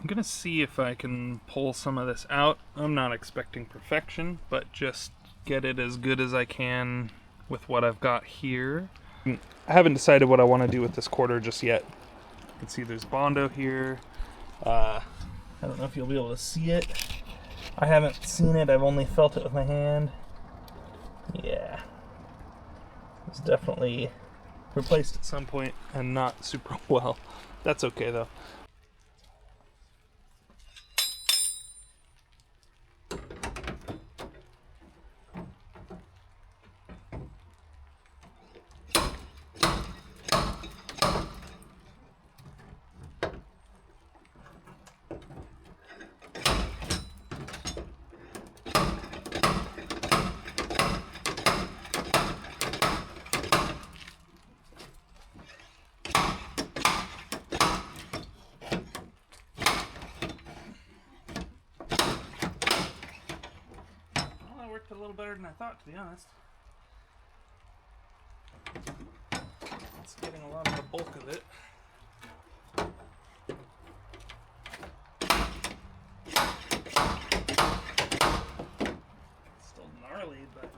I'm gonna see if I can pull some of this out. I'm not expecting perfection, but just get it as good as I can with what I've got here. I haven't decided what I want to do with this quarter just yet. You can see there's Bondo here. I don't know if you'll be able to see it. I haven't seen it, I've only felt it with my hand. Yeah. It's definitely replaced at some point and not super well. That's okay though. A little better than I thought, to be honest. It's getting a lot of the bulk of it. Still gnarly, but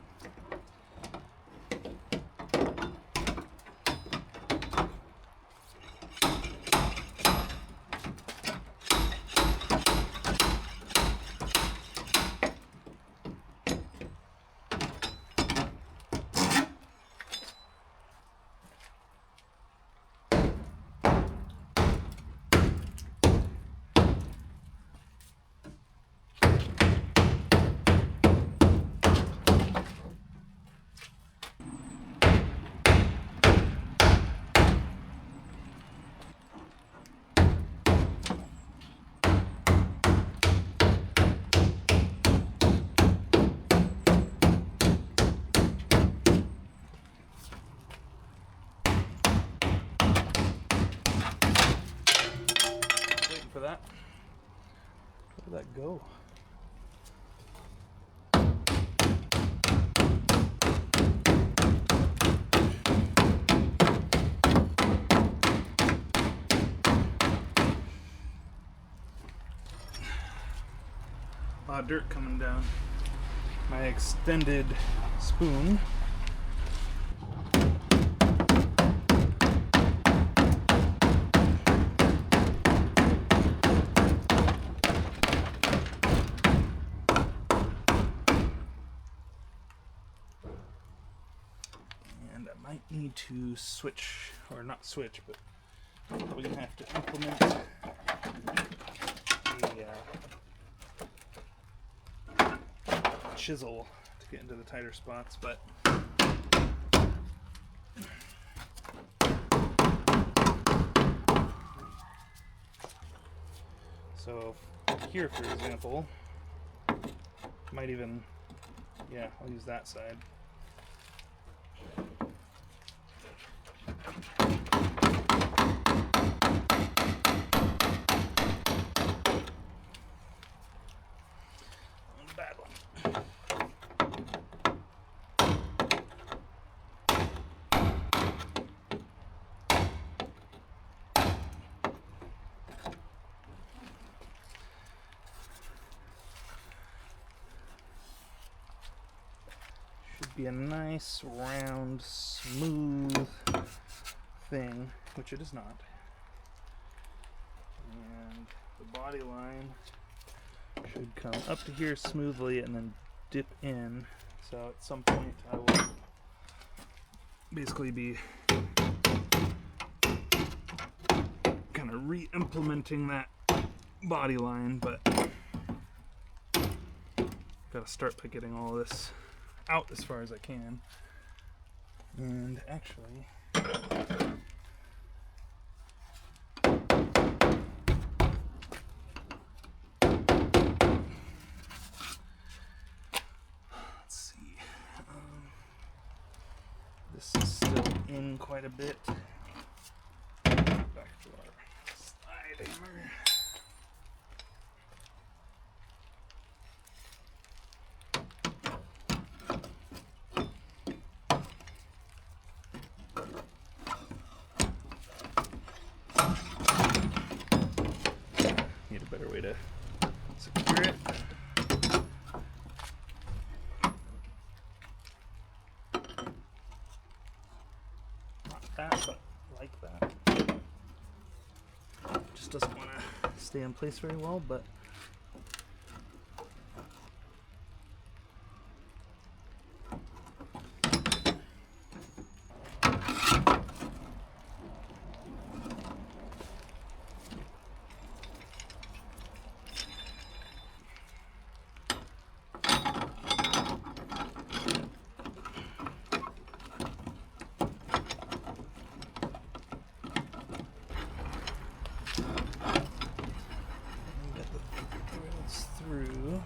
for that. Where did that go? A lot of dirt coming down. My extended spoon. Might need to switch, or not switch, but we're gonna have to implement a chisel to get into the tighter spots, but so here, for example, might even, yeah, I'll use that side. Bad one. Should be a nice, round, smooth thing, which it is not. And the body line should come up to here smoothly and then dip in. So at some point I will basically be kind of re-implementing that body line, but gotta start by getting all this out as far as I can. And actually, this is still in quite a bit. Back to our slide hammer. Need a better way to secure it. Not that, but like that. Just doesn't want to stay in place very well, but through.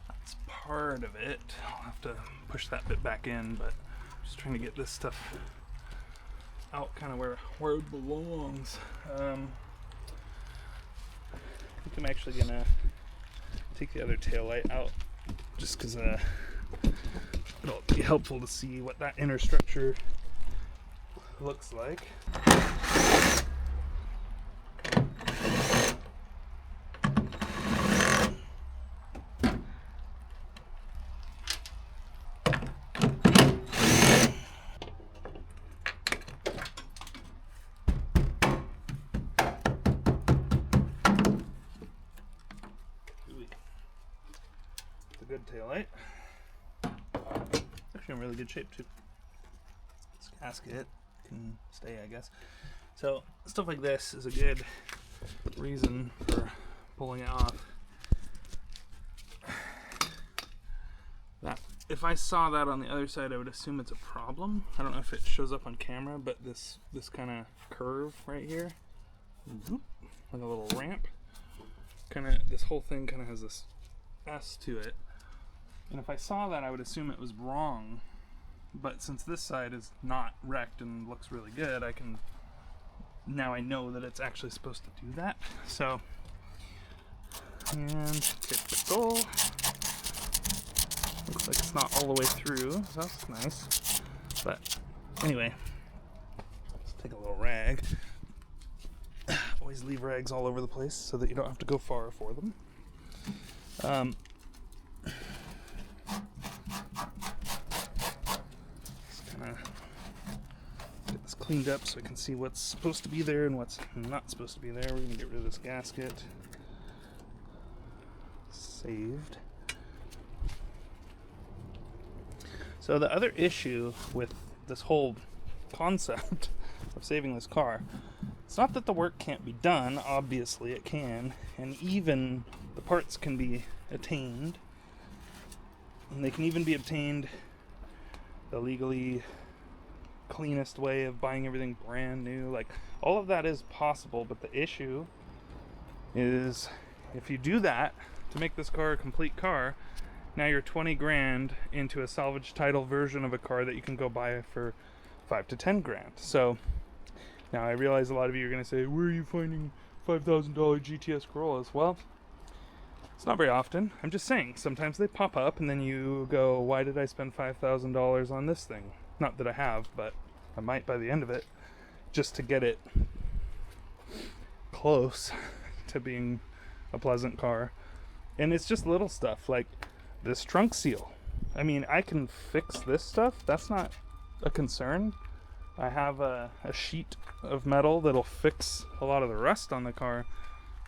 That's part of it. I'll have to push that bit back in, but just trying to get this stuff out kind of where it belongs. I think I'm actually gonna take the other taillight out just because it'll be helpful to see what that inner structure looks like. Good taillight. Actually in really good shape too. This gasket can stay, I guess. So stuff like this is a good reason for pulling it off. That if I saw that on the other side, I would assume it's a problem. I don't know if it shows up on camera, but this kind of curve right here, like a little ramp, this whole thing kind of has this S to it. And if I saw that, I would assume it was wrong. But since this side is not wrecked and looks really good, now I know that it's actually supposed to do that. So, and typical. Looks like it's not all the way through, so that's nice. But anyway, let's take a little rag. Always leave rags all over the place so that you don't have to go far for them. Get this cleaned up so I can see what's supposed to be there and what's not supposed to be there. We're going to get rid of this gasket. Saved. So the other issue with this whole concept of saving this car, it's not that the work can't be done. Obviously it can, and even the parts can be attained, and they can even be obtained the legally cleanest way of buying everything brand new. Like, all of that is possible, but the issue is if you do that to make this car a complete car, now you're 20 grand into a salvage title version of a car that you can go buy for 5 to 10 grand. So now I realize a lot of you are going to say, where are you finding $5,000 GTS Corollas? Well, it's not very often. I'm just saying, sometimes they pop up and then you go, why did I spend $5,000 on this thing? Not that I have, but I might by the end of it, just to get it close to being a pleasant car. And it's just little stuff like this trunk seal. I mean, I can fix this stuff. That's not a concern. I have a sheet of metal that'll fix a lot of the rust on the car.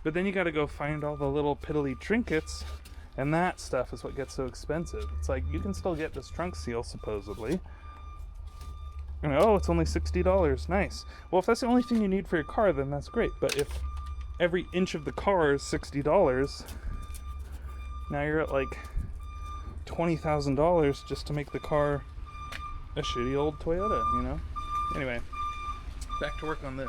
But then you got to go find all the little piddly trinkets, and that stuff is what gets so expensive. It's like, you can still get this trunk seal, supposedly. And oh, it's only $60. Nice. Well, if that's the only thing you need for your car, then that's great. But if every inch of the car is $60, now you're at like $20,000 just to make the car a shitty old Toyota, you know? Anyway, back to work on this.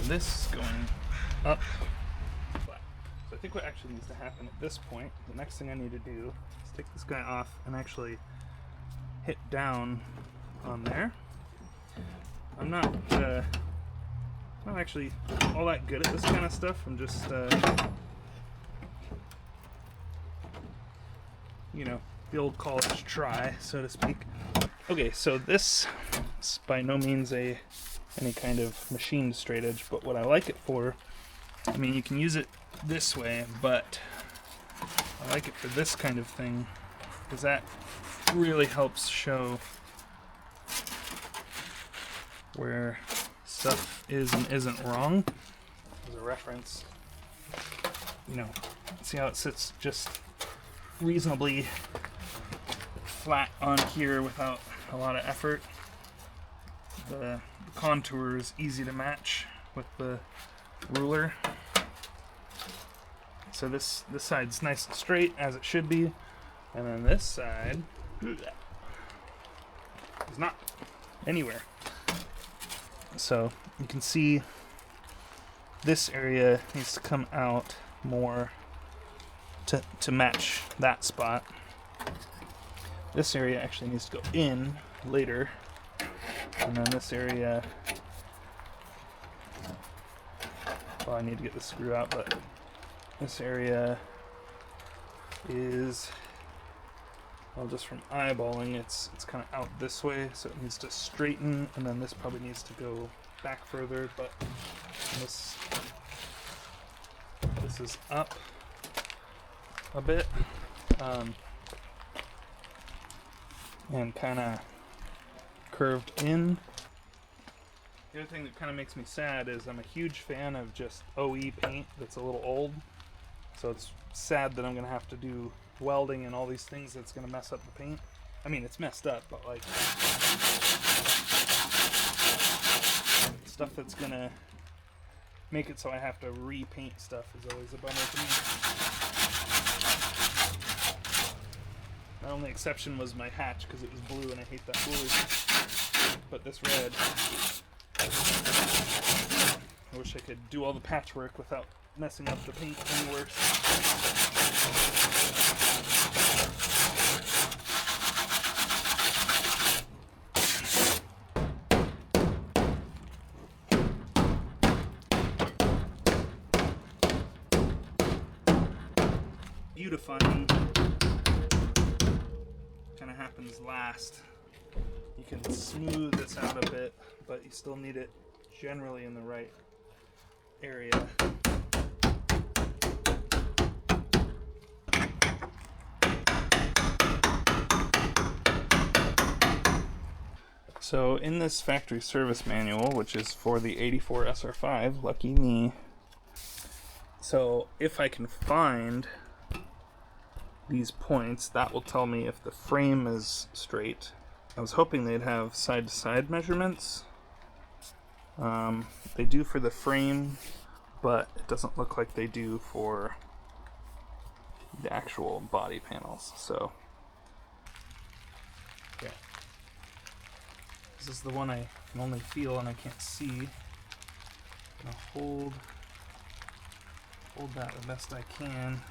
this is going up flat. So I think what actually needs to happen at this point, the next thing I need to do is take this guy off and actually hit down on there. I'm not actually all that good at this kind of stuff. I'm just, you know, the old college try, so to speak. Okay, so this is by no means any kind of machined straight edge, but what I like it for, I mean, you can use it this way, but I like it for this kind of thing, because that really helps show where stuff is and isn't wrong. As a reference, you know, see how it sits just reasonably flat on here without a lot of effort. The contour is easy to match with the ruler. So this side's nice and straight as it should be, and then this side is not anywhere. So you can see this area needs to come out more to match that spot. This area actually needs to go in later, and then this area, well, I need to get the screw out, but this area is, well, just from eyeballing, it's kind of out this way, so it needs to straighten, and then this probably needs to go back further, but this is up a bit, and kind of curved in. The other thing that kind of makes me sad is I'm a huge fan of just OE paint that's a little old, so it's sad that I'm going to have to do welding and all these things that's going to mess up the paint. I mean, it's messed up, but like stuff that's going to make it so I have to repaint stuff is always a bummer to me. My only exception was my hatch because it was blue and I hate that blue. But this red, I wish I could do all the patchwork without messing up the paint any worse. Beautifying kind of happens last. You can smooth this out a bit, but you still need it generally in the right area. So in this factory service manual, which is for the 84 SR5, lucky me, so if I can find these points, that will tell me if the frame is straight. I was hoping they'd have side-to-side measurements. They do for the frame, but it doesn't look like they do for the actual body panels. So, yeah. This is the one I can only feel and I can't see. I'm gonna hold that the best I can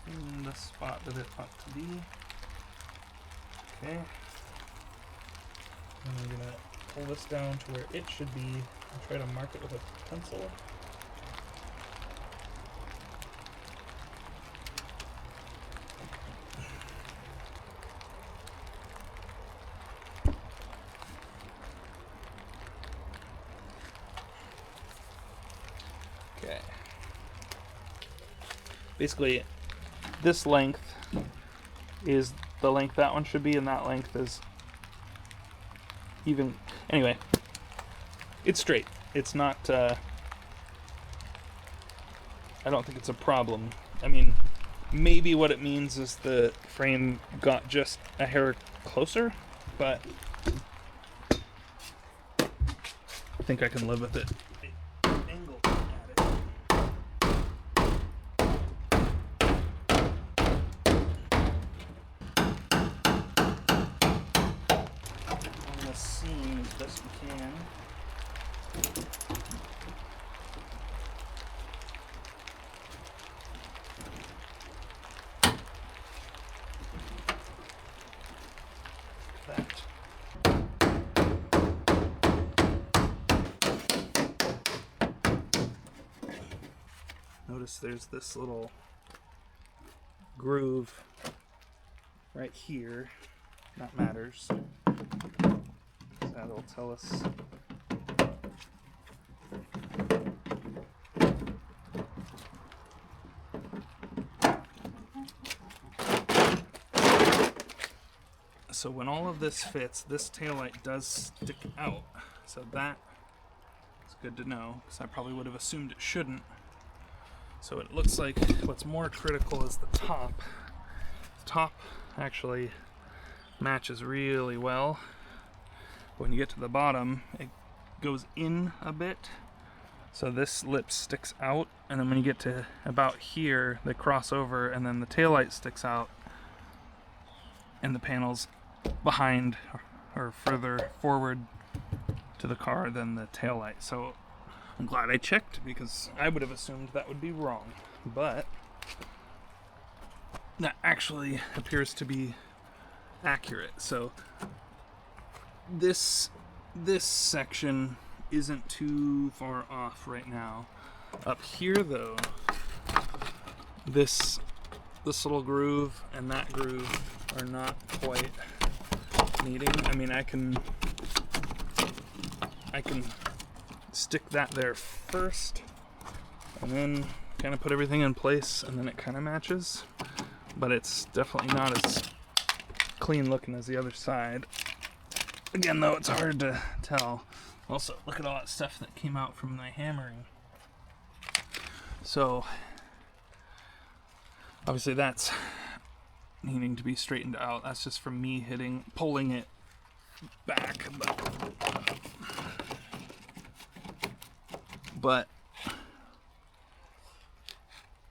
in the spot that it ought to be. Okay. And I'm gonna pull this down to where it should be and try to mark it with a pencil. Okay. Basically, this length is the length that one should be, and that length is even. Anyway, it's straight. It's not, I don't think it's a problem. I mean, maybe what it means is the frame got just a hair closer, but I think I can live with it. Angle at it. On the seam as best we can. that. Notice there's this little groove right here. That matters. That'll tell us. So when all of this fits, this taillight does stick out. So that is good to know, because I probably would have assumed it shouldn't. So it looks like what's more critical is the top. The top actually matches really well. When you get to the bottom, it goes in a bit. So this lip sticks out, and then when you get to about here, they cross over, and then the taillight sticks out, and the panel's behind or further forward to the car than the taillight. So I'm glad I checked, because I would have assumed that would be wrong. But that actually appears to be accurate. So this section isn't too far off right now. Up here though, this little groove and that groove are not quite meeting. I mean, I can stick that there first and then kind of put everything in place, and then it kind of matches, but it's definitely not as clean looking as the other side. Again though, it's hard to tell. Also, look at all that stuff that came out from my hammering. So obviously that's needing to be straightened out. That's just from me pulling it back, but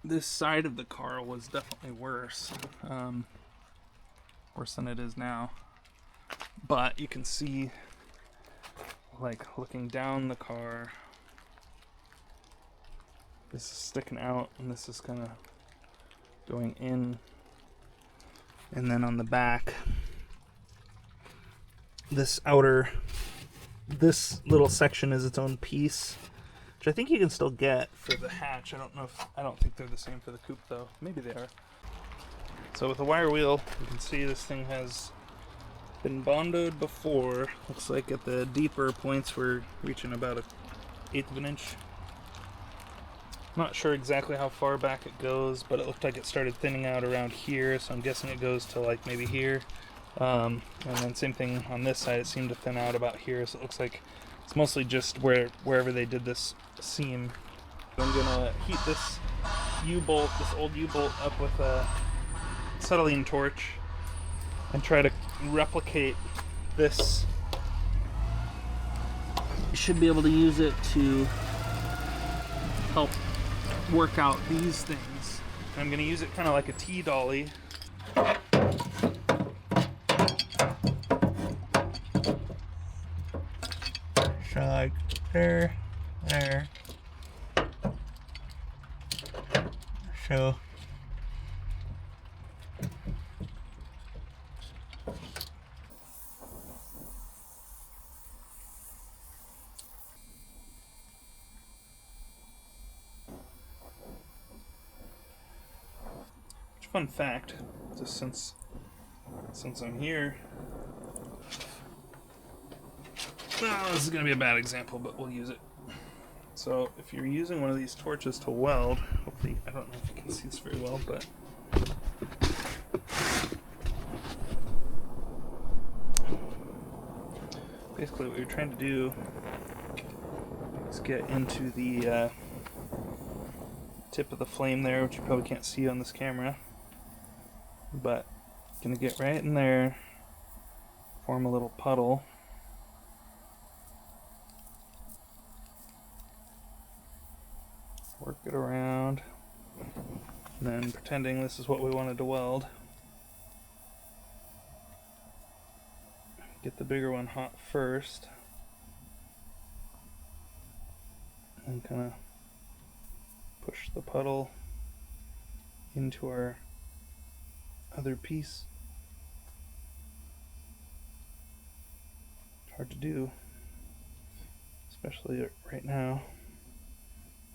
this side of the car was definitely worse than it is now. But you can see, like, looking down the car, this is sticking out and this is kind of going in. And then on the back, this little section is its own piece, which I think you can still get for the hatch. I don't think they're the same for the coupe though. Maybe they are. So with a wire wheel, you can see this thing has been bondoed before. Looks like at the deeper points we're reaching about 1/8 of an inch. Not sure exactly how far back it goes, but it looked like it started thinning out around here, so I'm guessing it goes to like maybe here. And then same thing on this side, it seemed to thin out about here, so it looks like it's mostly just wherever they did this seam. I'm gonna heat this U-bolt, this old U-bolt, up with a acetylene torch and try to replicate this. You should be able to use it to help work out these things. I'm going to use it kind of like a T-dolly. So like there. So fun fact, just since I'm here. Oh, this is going to be a bad example, but we'll use it. So if you're using one of these torches to weld, hopefully, I don't know if you can see this very well, but basically what you're trying to do is get into the tip of the flame there, which you probably can't see on this camera, but gonna get right in there, form a little puddle. Work it around, and then pretending this is what we wanted to weld. Get the bigger one hot first, and kind of push the puddle into our other piece. hard to do, especially right now.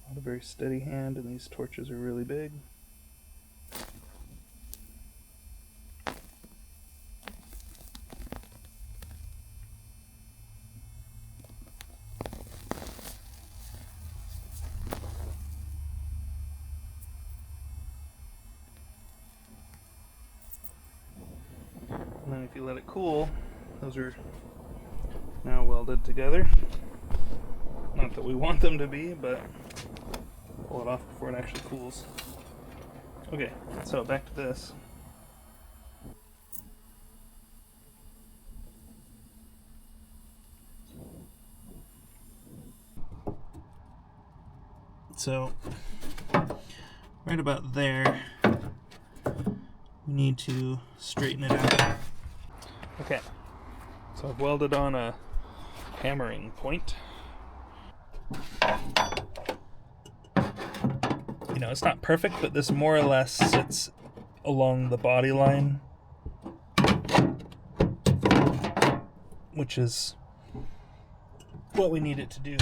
Not a very steady hand, and these torches are really big. And then if you let it cool, those are now welded together. Not that we want them to be, but pull it off before it actually cools. Okay, so back to this. So, right about there, we need to straighten it out. Okay, so I've welded on a hammering point. You know, it's not perfect, but this more or less sits along the body line, which is what we need it to do.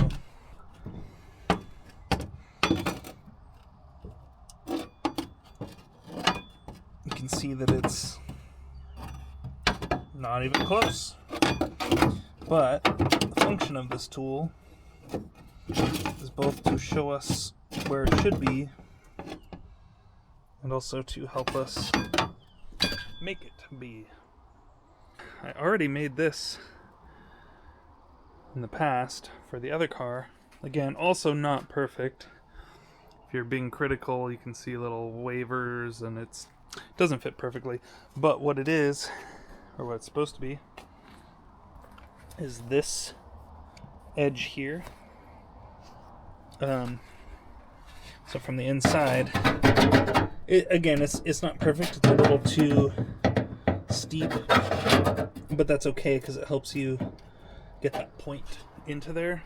You can see that it's not even close. But the function of this tool is both to show us where it should be and also to help us make it be. I already made this in the past for the other car. Again, also not perfect. If you're being critical, you can see little wavers and it doesn't fit perfectly. But what it is, or what it's supposed to be, is this edge here. So from the inside, again, it's not perfect. It's a little too steep, but that's okay because it helps you get that point into there.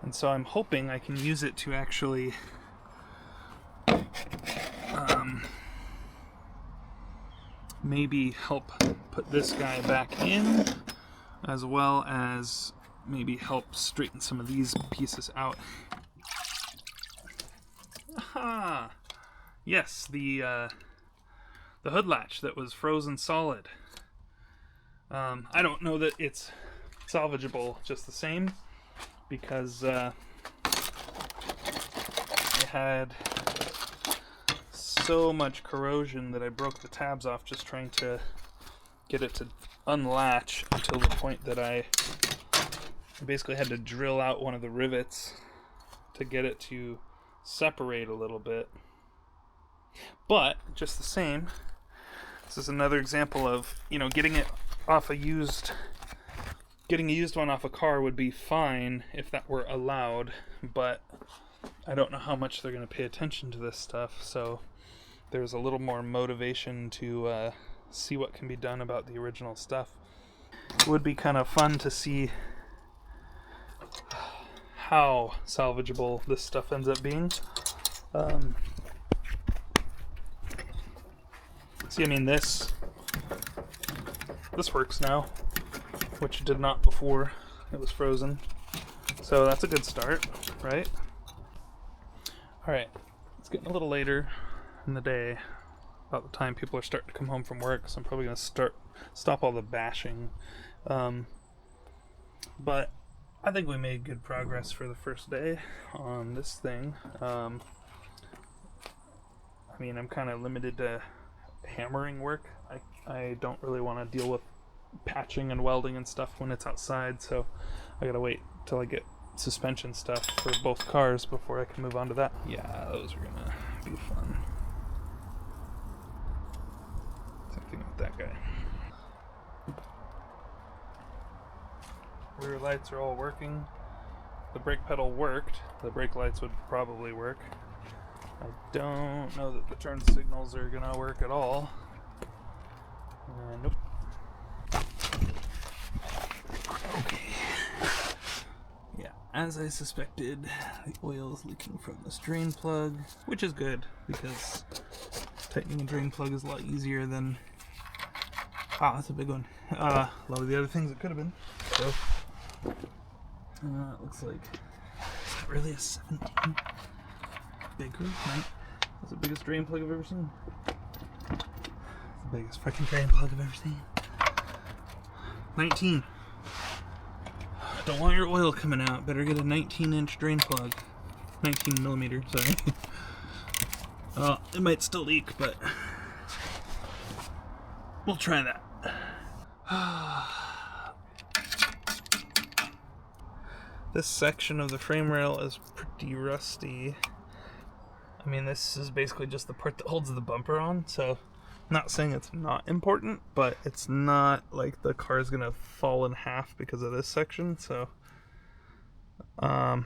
And so I'm hoping I can use it to actually maybe help put this guy back in, as well as maybe help straighten some of these pieces out. Aha! Yes, the hood latch that was frozen solid. I don't know that it's salvageable just the same, because it had so much corrosion that I broke the tabs off just trying to get it to unlatch, until the point that I basically had to drill out one of the rivets to get it to separate a little bit. But just the same, this is another example of, you know, getting a used one off a car would be fine if that were allowed, but I don't know how much they're going to pay attention to this stuff, so there's a little more motivation to see what can be done about the original stuff. It would be kind of fun to see how salvageable this stuff ends up being. See, I mean, this works now, which it did not before it was frozen. So that's a good start, right? Alright, it's getting a little later in the day, about the time people are starting to come home from work, so I'm probably going to stop all the bashing. But I think we made good progress for the first day on this thing. I mean, I'm kind of limited to hammering work. I don't really want to deal with patching and welding and stuff when it's outside, so I gotta wait till I get suspension stuff for both cars before I can move on to that. Yeah, those are gonna be fun. Same thing with that guy. Rear lights are all working. The brake pedal worked. The brake lights would probably work. I don't know that the turn signals are gonna work at all. Nope. Okay. Yeah, as I suspected, the oil is leaking from this drain plug, which is good because tightening a drain plug is a lot easier than Wow, that's a big one. A lot of the other things it could have been. So, it looks like, is that really a 17? Bigger, right? That's the biggest drain plug I've ever seen. It's the biggest freaking drain plug I've ever seen. 19. Don't want your oil coming out. Better get a 19-inch drain plug. 19 millimeter, sorry. Well, it might still leak, but we'll try that. This section of the frame rail is pretty rusty. I mean, this is basically just the part that holds the bumper on, so I'm not saying it's not important, but it's not like the car is gonna fall in half because of this section, so not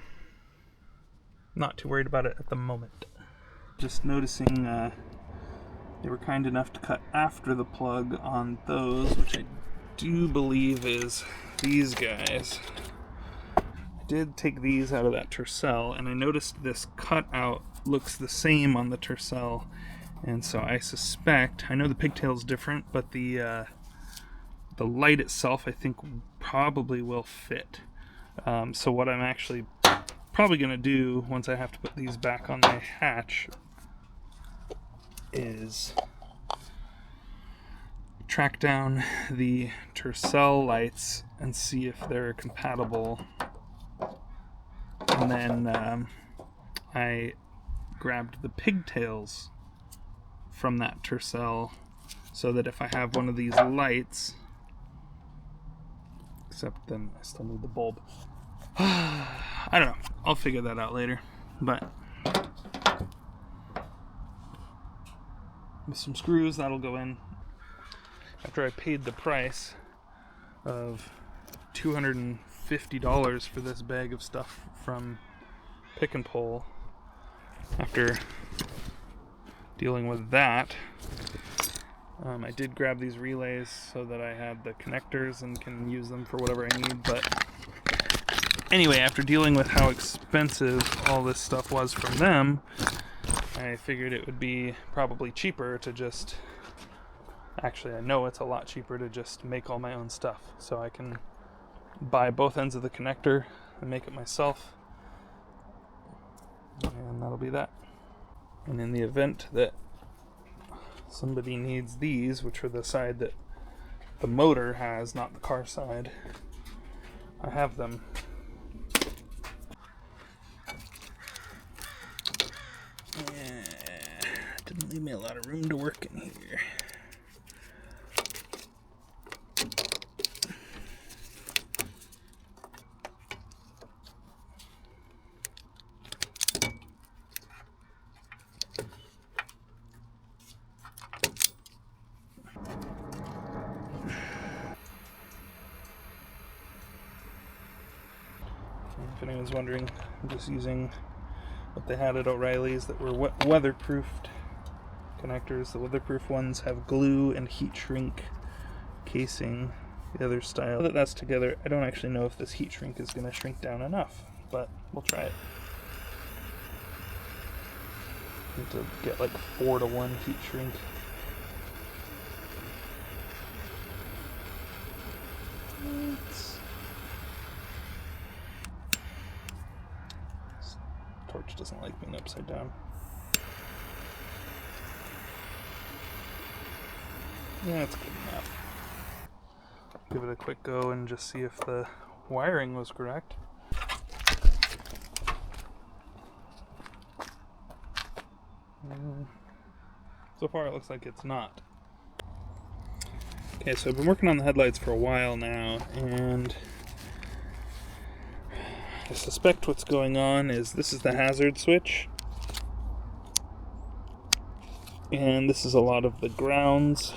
too worried about it at the moment. Just noticing they were kind enough to cut after the plug on those, which I do believe is these guys. I did take these out of that tercel, and I noticed this cutout looks the same on the tercel, and so I suspect, I know the pigtail's different, but the light itself I think probably will fit. So what I'm actually probably going to do once I have to put these back on my hatch is track down the tercel lights and see if they're compatible, and then I grabbed the pigtails from that tercel so that if I have one of these lights, except then I still need the bulb. I don't know, I'll figure that out later, but with some screws that'll go in. After I paid the price of $250 for this bag of stuff from Pick and Pull, after dealing with that, I did grab these relays so that I had the connectors and can use them for whatever I need. But anyway, after dealing with how expensive all this stuff was from them, I figured it would be probably cheaper to just, actually I know it's a lot cheaper to just make all my own stuff. So I can buy both ends of the connector and make it myself, and that'll be that. And in the event that somebody needs these, which are the side that the motor has, not the car side, I have them. Yeah, didn't leave me a lot of room to work in here. If anyone's wondering, I'm just using what they had at O'Reilly's that were weatherproofed connectors. The weatherproof ones have glue and heat shrink casing. The other style that's together, I don't actually know if this heat shrink is going to shrink down enough, but we'll try it. Need to get like 4-to-1 heat shrink. Torch doesn't like being upside down. Yeah, it's good enough. Give it a quick go and just see if the wiring was correct. So far it looks like it's not. Okay, so I've been working on the headlights for a while now, and I suspect what's going on is this is the hazard switch, and this is a lot of the grounds,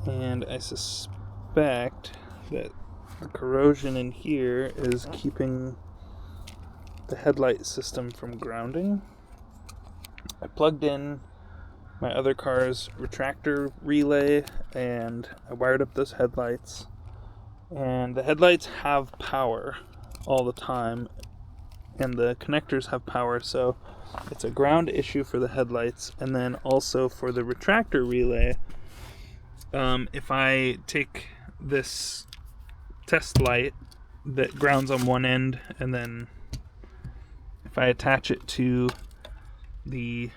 and I suspect that the corrosion in here is keeping the headlight system from grounding. I plugged in my other car's retractor relay and I wired up those headlights, and the headlights have power all the time and the connectors have power, so it's a ground issue for the headlights. And then also for the retractor relay, If I take this test light that grounds on one end, and then if I attach it to the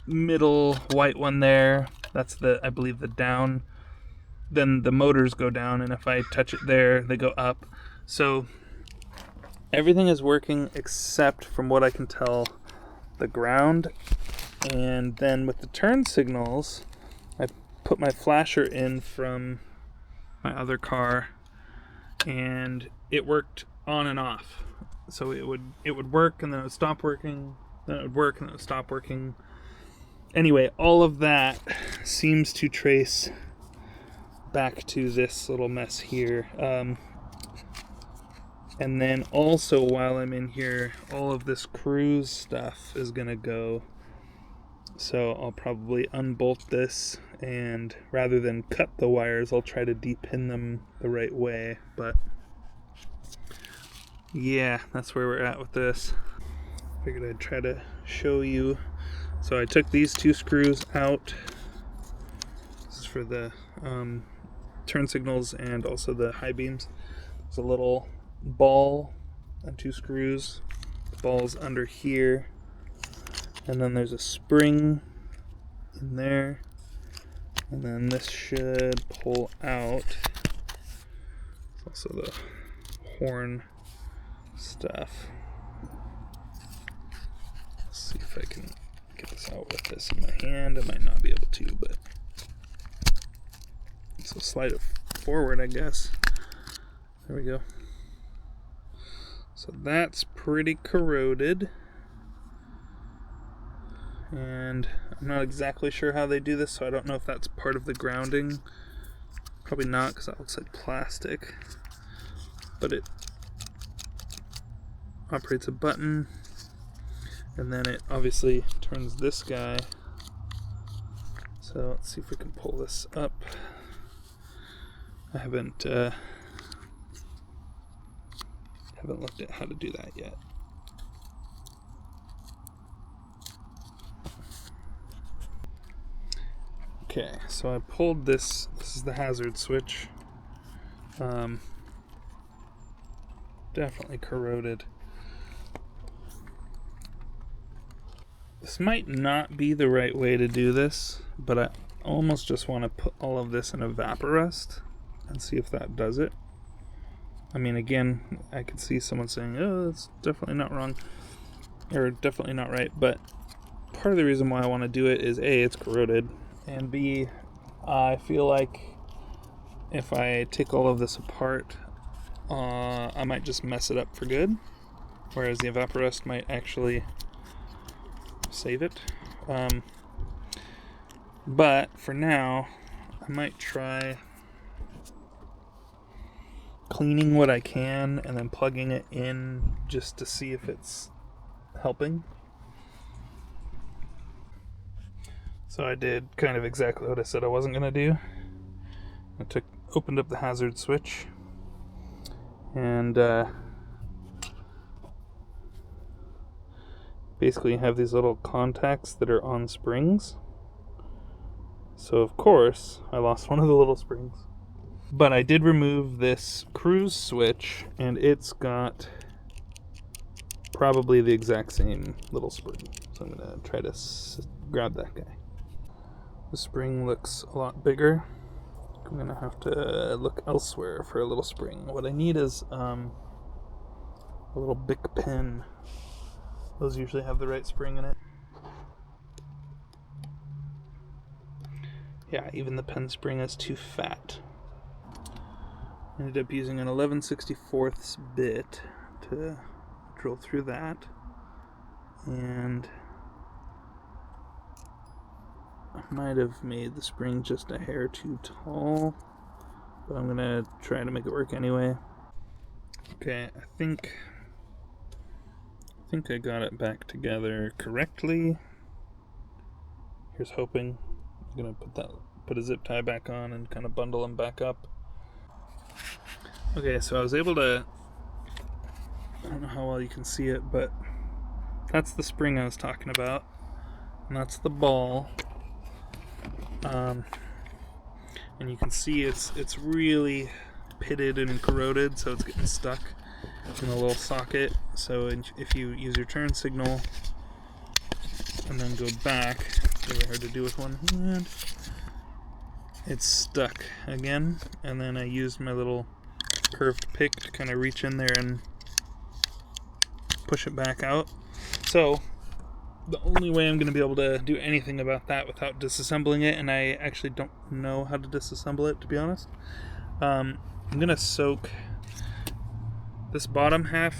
middle white one there, that's I believe the down, then the motors go down, and if I touch it there, they go up. So everything is working except, from what I can tell, the ground. And then with the turn signals, I put my flasher in from my other car, and it worked on and off. So it would work, and then it would stop working, then it would work, and then it would stop working. Anyway, all of that seems to trace back to this little mess here. And then also, while I'm in here, all of this cruise stuff is gonna go. So I'll probably unbolt this, and rather than cut the wires, I'll try to depin them the right way. But yeah, that's where we're at with this. Figured I'd try to show you. So I took these two screws out. This is for the turn signals and also the high beams. There's a little ball and two screws. The ball's under here. And then there's a spring in there. And then this should pull out. There's also the horn stuff. Let's see if I can get this out with this in my hand. I might not be able to, but so slide it forward, I guess. There we go. So that's pretty corroded. And I'm not exactly sure how they do this, so I don't know if that's part of the grounding. Probably not, because that looks like plastic. But it operates a button, and then it obviously turns this guy. So let's see if we can pull this up. I haven't looked at how to do that yet. Okay, so I pulled this. This is the hazard switch. Definitely corroded. This might not be the right way to do this, but I almost just want to put all of this in evaporust and see if that does it. I mean, again, I could see someone saying, oh, that's definitely not wrong, or definitely not right, but part of the reason why I want to do it is A, it's corroded, and B, I feel like if I take all of this apart, I might just mess it up for good, whereas the evaporust might actually save it. But for now, I might try cleaning what I can and then plugging it in just to see if it's helping. So I did kind of exactly what I said I wasn't going to do. I opened up the hazard switch, and basically you have these little contacts that are on springs. So of course I lost one of the little springs. But I did remove this cruise switch, and it's got probably the exact same little spring. So I'm going to try to grab that guy. The spring looks a lot bigger. I'm going to have to look elsewhere for a little spring. What I need is a little Bic pen. Those usually have the right spring in it. Yeah, even the pen spring is too fat. Ended up using an 11/64 bit to drill through that, and I might have made the spring just a hair too tall, but I'm gonna try to make it work anyway. Okay, I think I got it back together correctly. Here's hoping. I'm gonna put a zip tie back on and kind of bundle them back up. Okay, so I was able to, I don't know how well you can see it, but that's the spring I was talking about, and that's the ball. And and you can see it's really pitted and corroded, so it's getting stuck in a little socket. So if you use your turn signal and then go back, it's really hard to do with one hand, it's stuck again. And then I used my little curved pick to kind of reach in there and push it back out. So the only way I'm going to be able to do anything about that without disassembling it, and I actually don't know how to disassemble it, to be honest, I'm going to soak. This bottom half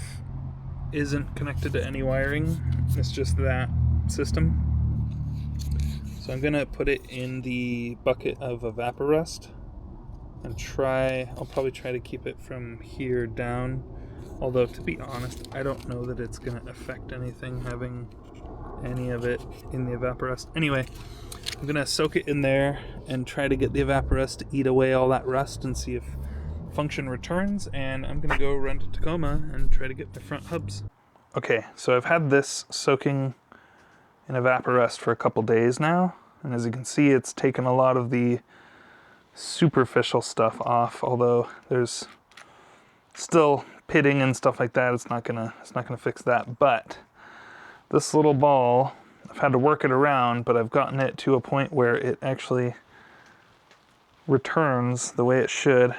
isn't connected to any wiring, it's just that system. So I'm going to put it in the bucket of evaporust and I'll probably try to keep it from here down. Although, to be honest, I don't know that it's going to affect anything having any of it in the evaporust. Anyway, I'm going to soak it in there and try to get the evaporust to eat away all that rust and see if function returns, and I'm going to go run to Tacoma and try to get my front hubs. Okay, so I've had this soaking in evaporust for a couple days now, and as you can see, it's taken a lot of the superficial stuff off, although there's still pitting and stuff like that. It's not gonna fix that. But this little ball, I've had to work it around, but I've gotten it to a point where it actually returns the way it should.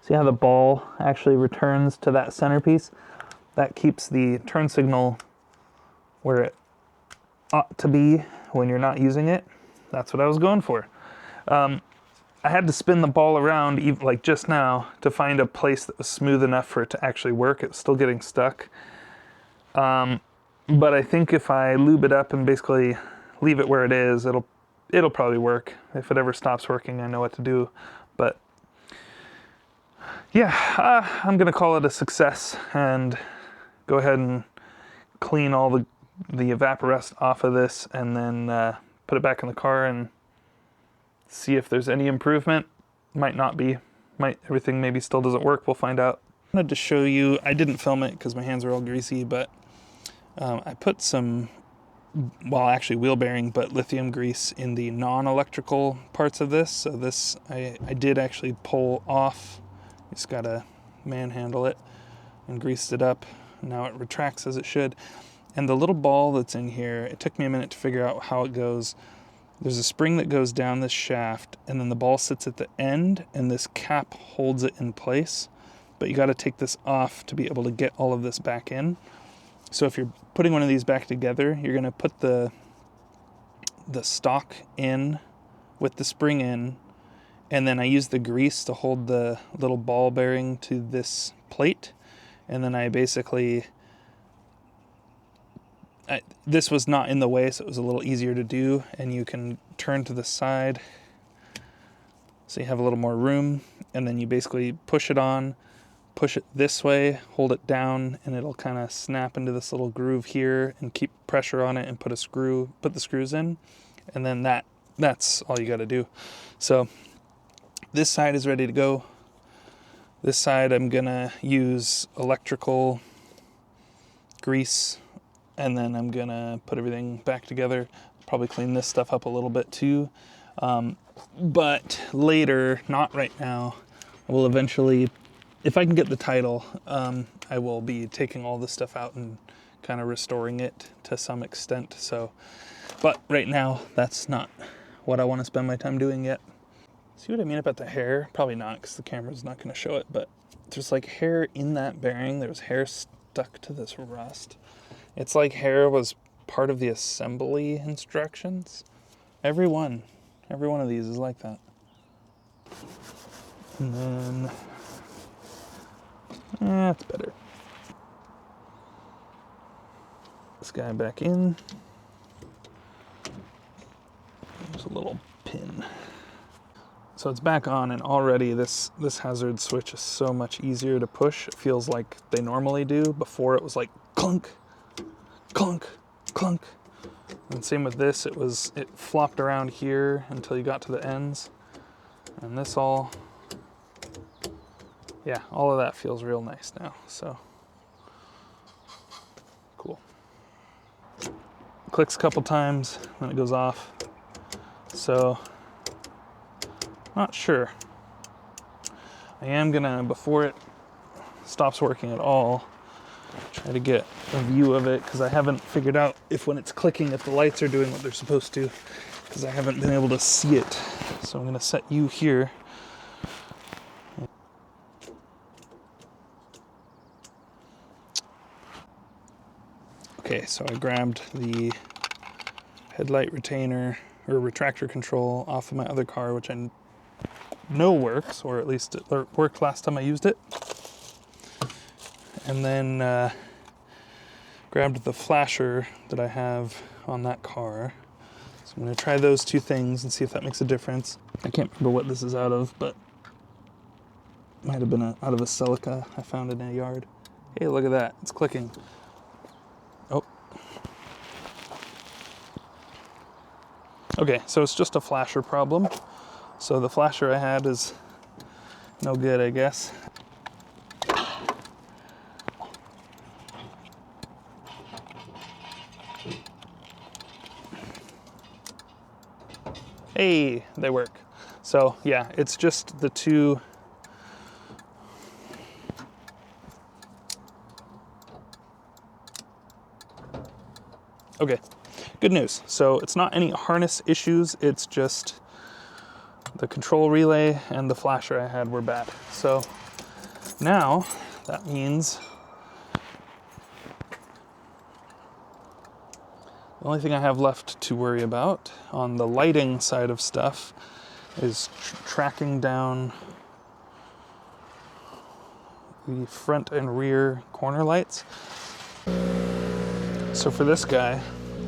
See how the ball actually returns to that centerpiece? That keeps the turn signal where it ought to be when you're not using it. That's what I was going for. I had to spin the ball around, even like just now, to find a place that was smooth enough for it to actually work. It was still getting stuck. But I think if I lube it up and basically leave it where it is, it'll probably work. If it ever stops working, I know what to do. But yeah, I'm gonna call it a success and go ahead and clean all the evaporust off of this, and then put it back in the car and see if there's any improvement. Might not be. Everything maybe still doesn't work. We'll find out. I wanted to show you, I didn't film it because my hands are all greasy, but I put some, well, actually wheel bearing, but lithium grease in the non-electrical parts of this. So this, I did actually pull off. Just gotta manhandle it and greased it up. Now it retracts as it should. And the little ball that's in here, it took me a minute to figure out how it goes. There's a spring that goes down this shaft, and then the ball sits at the end, and this cap holds it in place. But you got to take this off to be able to get all of this back in. So if you're putting one of these back together, you're going to put the stock in with the spring in, and then I use the grease to hold the little ball bearing to this plate, and then I basically... this was not in the way, so it was a little easier to do, and you can turn to the side so you have a little more room, and then you basically push it on, push it this way, hold it down, and it'll kind of snap into this little groove here, and keep pressure on it and put the screws in, and then that's all you got to do. So this side is ready to go. This side I'm gonna use electrical grease, and then I'm gonna put everything back together. Probably clean this stuff up a little bit too. But later, not right now, I will eventually, if I can get the title, I will be taking all this stuff out and kind of restoring it to some extent. So, but right now, that's not what I want to spend my time doing yet. See what I mean about the hair? Probably not, because the camera's not gonna show it, but there's like hair in that bearing. There's hair stuck to this rust. It's like hair was part of the assembly instructions. Every one of these is like that. And then, that's better. This guy back in. There's a little pin. So it's back on, and already this hazard switch is so much easier to push. It feels like they normally do. Before it was like clunk, clunk, clunk. And same with this, it flopped around here until you got to the ends. And this all of that feels real nice now, so cool. Clicks a couple times, then it goes off. So Not sure. I am gonna, before it stops working at all, try to get a view of it, because I haven't figured out if when it's clicking, if the lights are doing what they're supposed to, because I haven't been able to see it. So I'm gonna set you here. Okay, so I grabbed the headlight retainer or retractor control off of my other car, which I know works, or at least it worked last time I used it. And then grabbed the flasher that I have on that car. So I'm going to try those two things and see if that makes a difference. I can't remember what this is out of, but it might have been out of a silica I found in a yard. Hey, look at that. It's clicking. Oh. Okay, so it's just a flasher problem. So the flasher I had is no good, I guess. Hey, they work. So yeah, it's just the two. Okay, good news. So it's not any harness issues, it's just the control relay and the flasher I had were bad. So now that means the only thing I have left to worry about on the lighting side of stuff is tracking down the front and rear corner lights. So for this guy,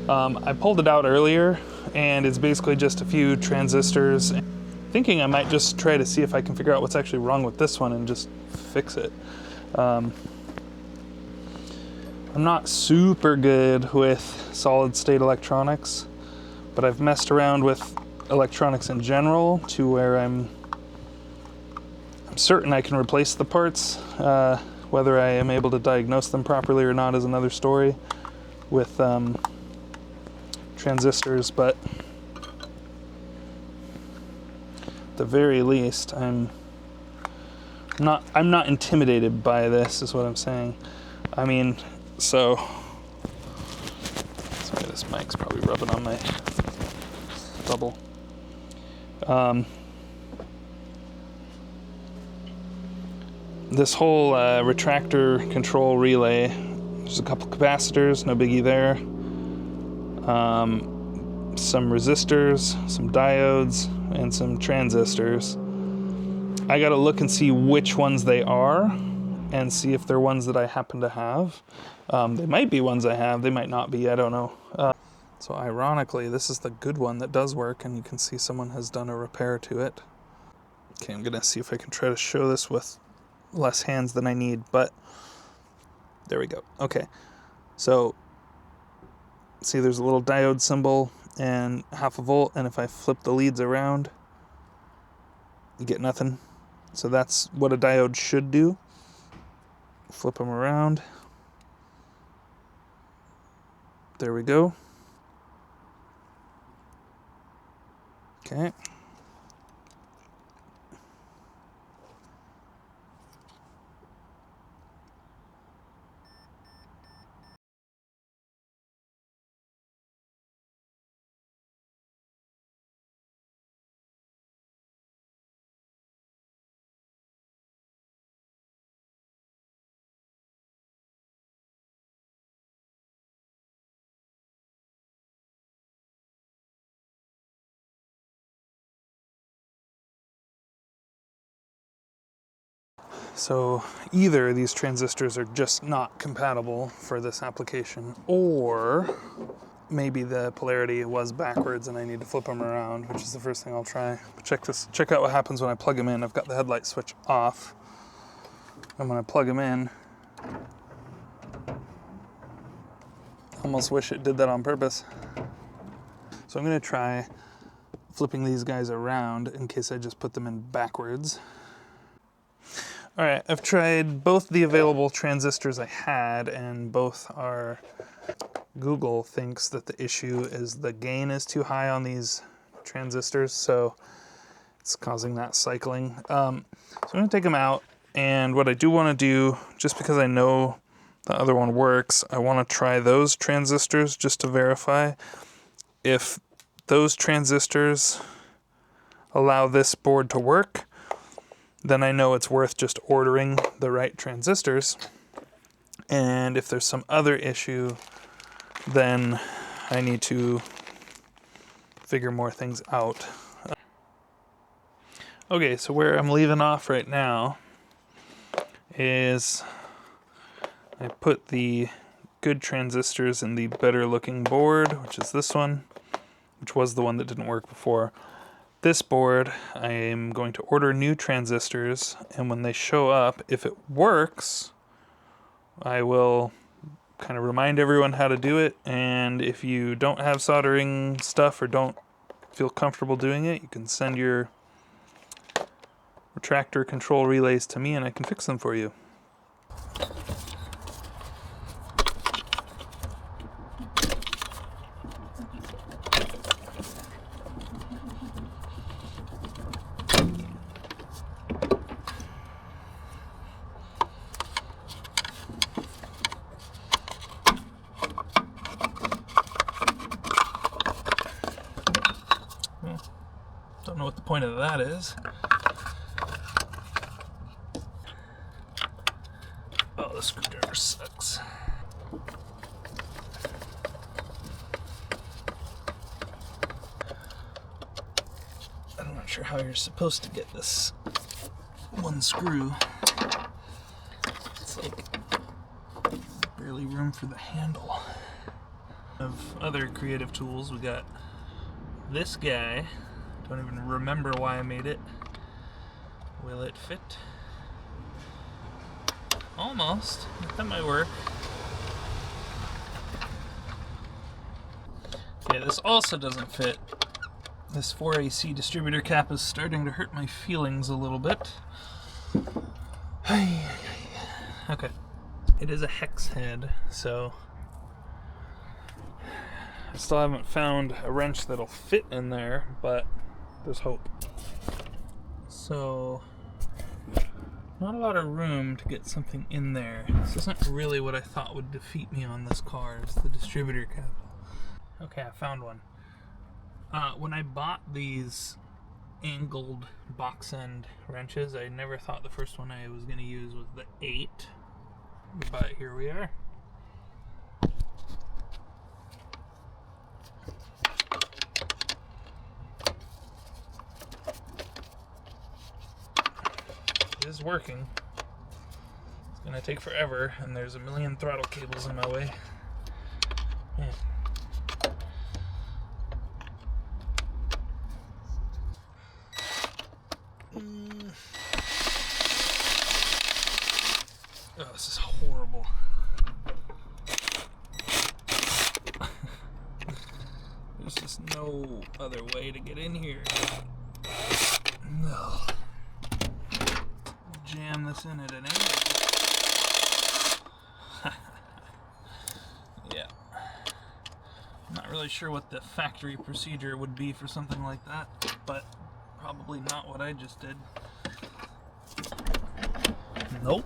I pulled it out earlier, and it's basically just a few transistors. Thinking I might just try to see if I can figure out what's actually wrong with this one and just fix it. I'm not super good with solid state electronics, but I've messed around with electronics in general to where I'm certain I can replace the parts. Whether I am able to diagnose them properly or not is another story with transistors, but at the very least, I'm not intimidated by this, is what I'm saying. I mean, sorry, this mic's probably rubbing on my bubble. This whole retractor control relay, there's a couple capacitors, no biggie there. Some resistors, some diodes, and some transistors. I gotta look and see which ones they are and see if they're ones that I happen to have. They might be ones I have, they might not be, I don't know. So ironically, this is the good one that does work, and you can see someone has done a repair to it. Okay, I'm gonna see if I can try to show this with less hands than I need, but there we go. Okay, so see there's a little diode symbol and 0.5 volt, and if I flip the leads around, you get nothing. So that's what a diode should do. Flip them around. There we go. Okay. So either these transistors are just not compatible for this application, or maybe the polarity was backwards and I need to flip them around, which is the first thing I'll try. But check out what happens when I plug them in. I've got the headlight switch off, and when I plug them in, I almost wish it did that on purpose. So I'm gonna try flipping these guys around in case I just put them in backwards. All right, I've tried both the available transistors I had, and both are, Google thinks that the issue is the gain is too high on these transistors, so It's causing that cycling. So I'm going to take them out, and what I do want to do, just because I know the other one works, I want to try those transistors just to verify. If those transistors allow this board to work, then I know it's worth just ordering the right transistors. And if there's some other issue, then I need to figure more things out. Okay, so where I'm leaving off right now is I put the good transistors in the better looking board, which is this one, which was the one that didn't work before. This board, I am going to order new transistors, and when they show up, if it works, I will kind of remind everyone how to do it, and if you don't have soldering stuff or don't feel comfortable doing it, you can send your retractor control relays to me and I can fix them for you. Don't know what the point of that is. Oh, the screwdriver sucks. I'm not sure how you're supposed to get this one screw. It's like barely room for the handle. Of other creative tools, we got this guy. Don't even remember why I made it. Will it fit? Almost. That might work. Okay, this also doesn't fit. This 4AC distributor cap is starting to hurt my feelings a little bit. Okay. It is a hex head, so I still haven't found a wrench that'll fit in there, but there's hope. So, not a lot of room to get something in there. This isn't really what I thought would defeat me on this car, is the distributor cap. Okay, I found one. When I bought these angled box end wrenches, I never thought the first one I was going to use was the 8, but here we are. It is working. It's gonna take forever, and there's a million throttle cables in my way. Man. Oh, this is horrible. There's just no other way to get in here. No. Jam this in at an angle. Yeah. I'm not really sure what the factory procedure would be for something like that, but probably not what I just did. Nope.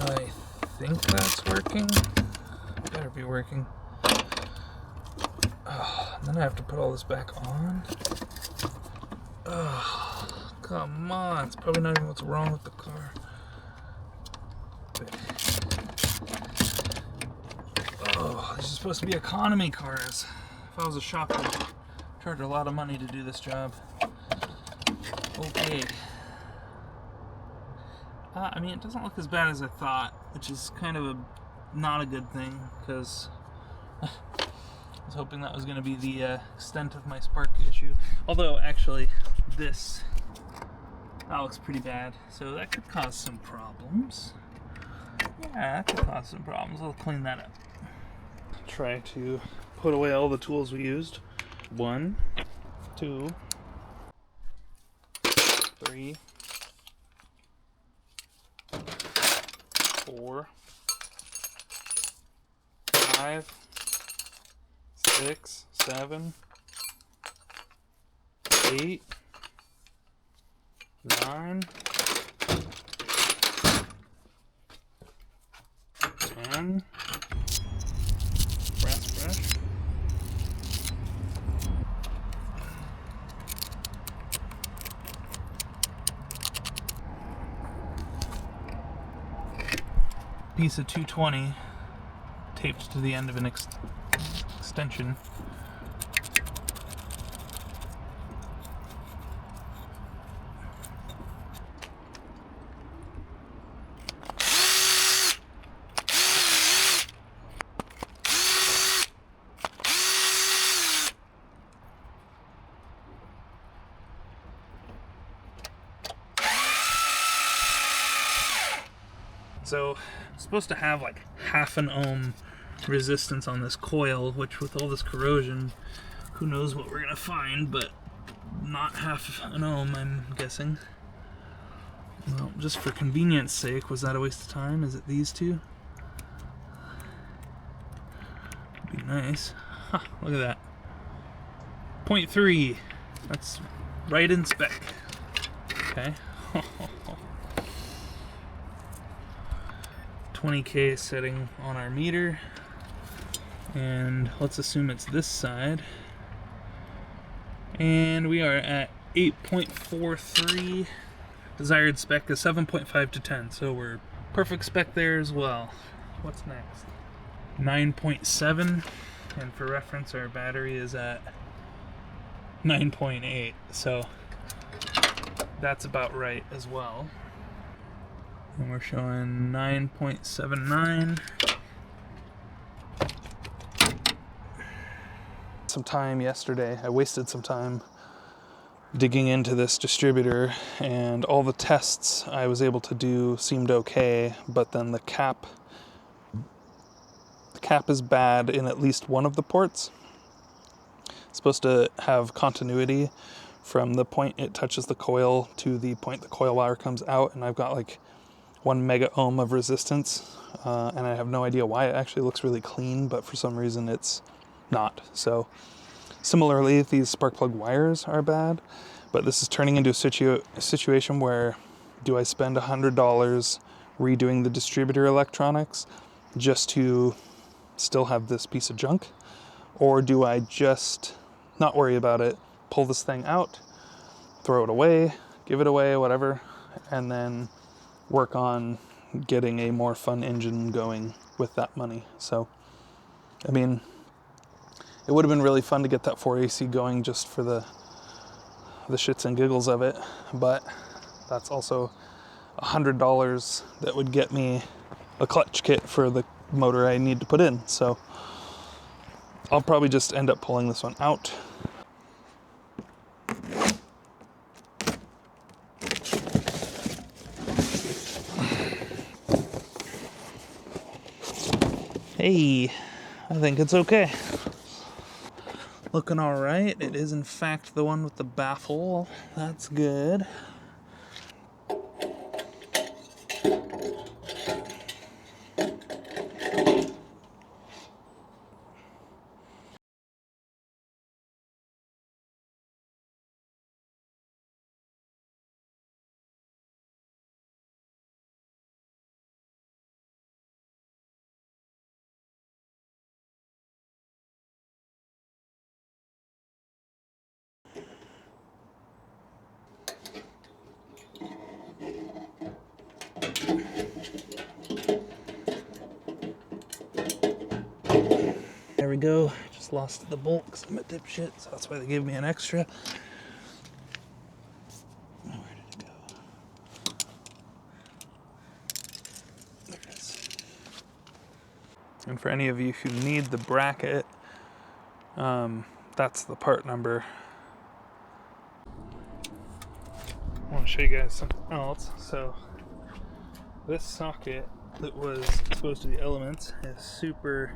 I think that's working. Better be working. Then I have to put all this back on. Oh, come on. It's probably not even what's wrong with the car. Oh, these are supposed to be economy cars. If I was a shop, I'd charge a lot of money to do this job. Okay. I mean, it doesn't look as bad as I thought, which is kind of not a good thing, because I was hoping that was going to be the extent of my spark issue. Although, actually, that looks pretty bad, so that could cause some problems. Yeah, that could cause some problems. I'll clean that up. Try to put away all the tools we used. 1, 2, 3, 4, 5, 6, 7, 8, 9, 10. Brass brush. Piece of 220 taped to the end of an extension. So I'm supposed to have like 1/2 ohm resistance on this coil, which with all this corrosion, who knows what we're gonna find, but not 1/2 ohm, I'm guessing. Well, just for convenience sake, was that a waste of time? Is it these two? Be nice. Huh, look at that. 0.3. That's right in spec. Okay. 20K setting on our meter, and let's assume it's this side, and we are at 8.43. Desired spec is 7.5 to 10, so we're perfect spec there as well. What's next? 9.7, and for reference our battery is at 9.8, so that's about right as well. And we're showing 9.79. Some time yesterday, I wasted some time digging into this distributor, and all the tests I was able to do seemed okay, but then the cap is bad in at least one of the ports. It's supposed to have continuity from the point it touches the coil to the point the coil wire comes out, and I've got like 1 mega ohm of resistance, and I have no idea why. It actually looks really clean, but for some reason it's not. So similarly, these spark plug wires are bad, but this is turning into a situation where, do I spend $100 redoing the distributor electronics just to still have this piece of junk, or do I just not worry about it, pull this thing out, throw it away, give it away, whatever, and then work on getting a more fun engine going with that money. So, I mean, it would have been really fun to get that 4AC going just for the shits and giggles of it, but that's also $100 that would get me a clutch kit for the motor I need to put in. So I'll probably just end up pulling this one out. Hey, I think it's okay. Looking all right. It is in fact the one with the baffle. That's good. There we go. Just lost the bolt because I'm a dipshit, so that's why they gave me an extra. Where did it go? There it is. And for any of you who need the bracket, that's the part number. I want to show you guys something else. So this socket that was exposed to the elements is super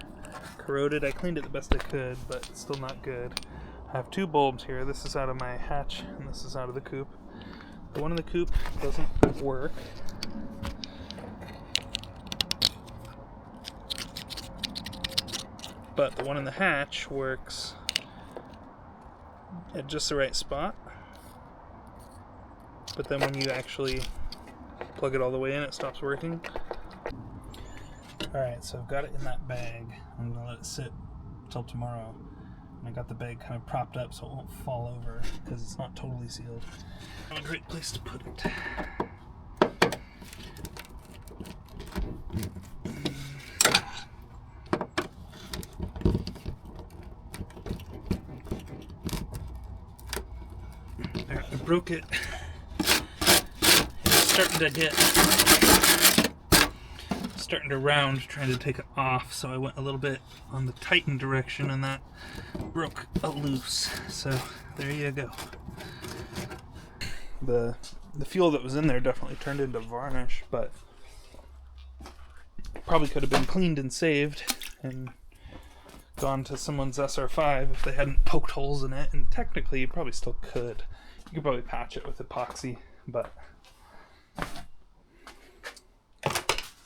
corroded. I cleaned it the best I could, but it's still not good. I have two bulbs here. This is out of my hatch, and this is out of the coupe. The one in the coupe doesn't work. But the one in the hatch works at just the right spot. But then when you actually plug it all the way in, it stops working. Alright, so I've got it in that bag. I'm going to let it sit till tomorrow. And I got the bag kind of propped up so it won't fall over because it's not totally sealed. A great place to put it. There, I broke it. It's starting to round, trying to take it off, so I went a little bit on the tighten direction and that broke a loose. So there you go. The fuel that was in there definitely turned into varnish, but probably could have been cleaned and saved and gone to someone's SR5 if they hadn't poked holes in it. And technically you probably still could. You could probably patch it with epoxy, but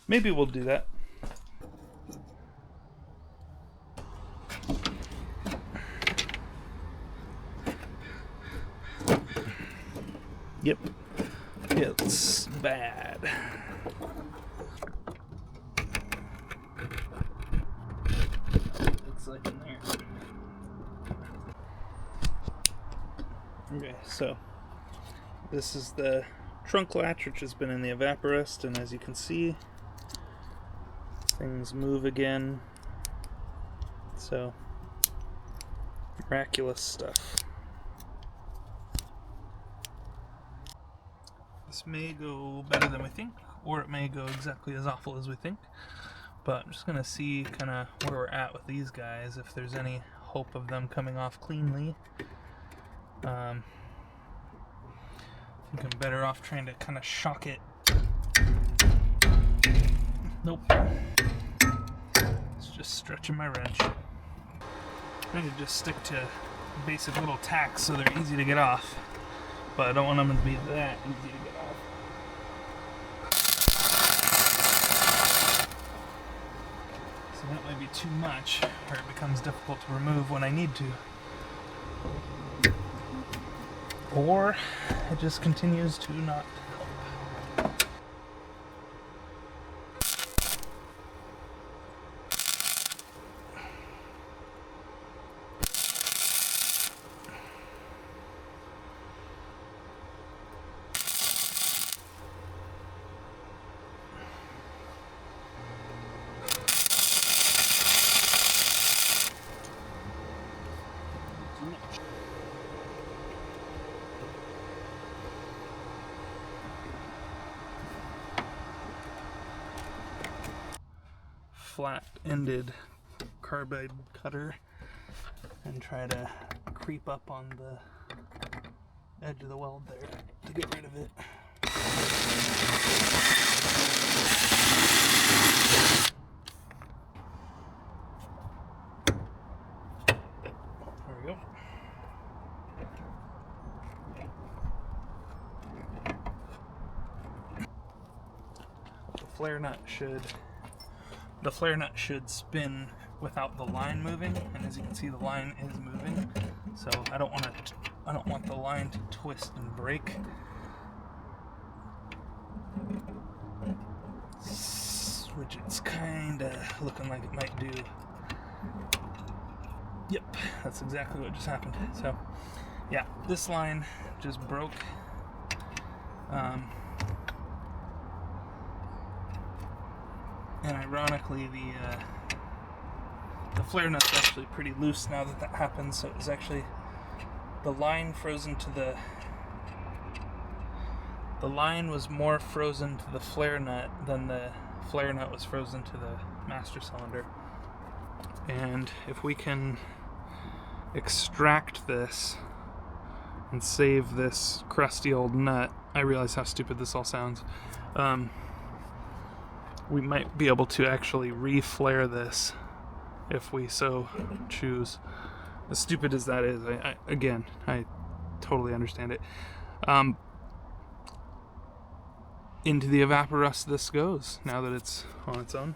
maybe we'll do that. Yep. It's bad. Looks like in there. Okay, so this is the trunk latch, which has been in the evaporust, and as you can see, things move again. So, miraculous stuff. This may go better than we think, or it may go exactly as awful as we think. But I'm just going to see kind of where we're at with these guys, if there's any hope of them coming off cleanly. I think I'm better off trying to kind of shock it. Nope. It's just stretching my wrench. I'm trying to just stick to basic little tacks so they're easy to get off. But I don't want them to be that easy to get off. So that might be too much, or it becomes difficult to remove when I need to. Or it just continues to not help. Flat-ended carbide cutter and try to creep up on the edge of the weld there to get rid of it. There we go. The flare nut should spin without the line moving, and as you can see, the line is moving. So I don't want the line to twist and break. Which it's kind of looking like it might do. Yep, that's exactly what just happened. So yeah, this line just broke. And ironically, the flare nut's actually pretty loose now that happened, so it was actually the line frozen to the line was more frozen to the flare nut than the flare nut was frozen to the master cylinder. And if we can extract this and save this crusty old nut, I realize how stupid this all sounds. We might be able to actually re-flare this if we so choose. As stupid as that is, I totally understand it. Into the evaporust this goes, now that it's on its own.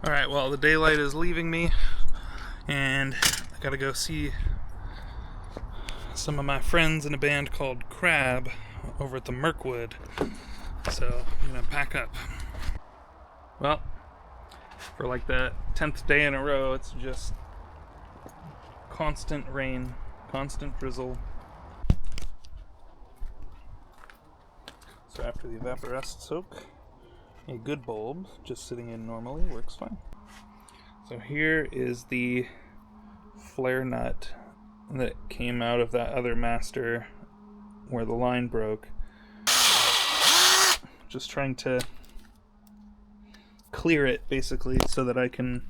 Alright, well, the daylight is leaving me, and I gotta go see some of my friends in a band called Crab over at the Mirkwood. So I'm gonna pack up. Well, for like the 10th day in a row, it's just constant rain, constant drizzle. So after the evaporust soak, a good bulb, just sitting in normally, works fine. So here is the flare nut that came out of that other master where the line broke. Just trying to clear it basically so that I can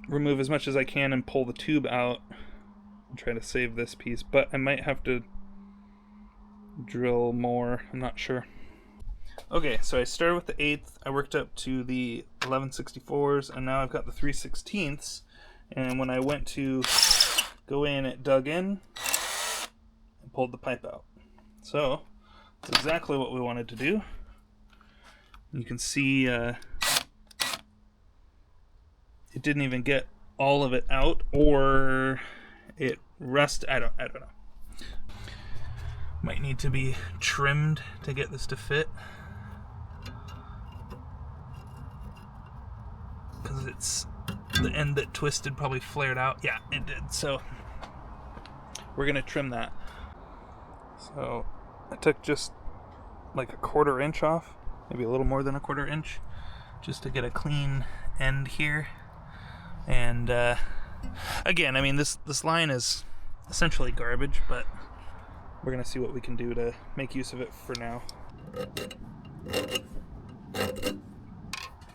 remove as much as I can and pull the tube out and try to save this piece, but I might have to drill more, I'm not sure. Okay, so I started with the 8th, I worked up to the 11/64s, and now I've got the 3/16ths, and when I went to go in, it dug in and pulled the pipe out. So that's exactly what we wanted to do. You can see it didn't even get all of it out, or it rusted. I don't know. Might need to be trimmed to get this to fit, because it's the end that twisted probably flared out. Yeah, it did. So we're gonna trim that. So I took just like a 1/4 inch off, maybe a little more than a 1/4 inch, just to get a clean end here. And again, I mean, this line is essentially garbage, but we're gonna see what we can do to make use of it for now.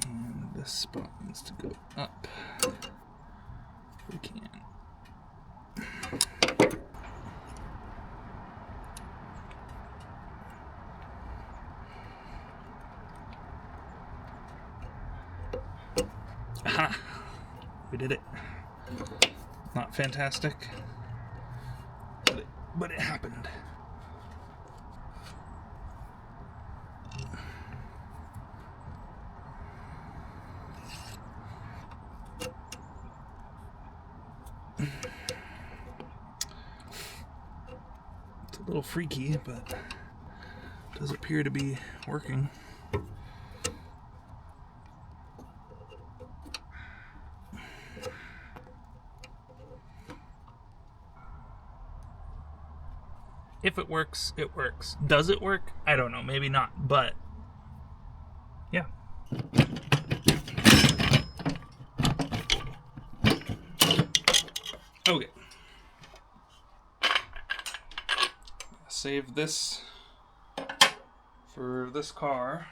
And this spot needs to go up if we can. Aha! We did it. Not fantastic, but it happened. It's a little freaky, but it does appear to be working. If it works, it works. Does it work? I don't know. Maybe not, but yeah. Okay. Save this for this car.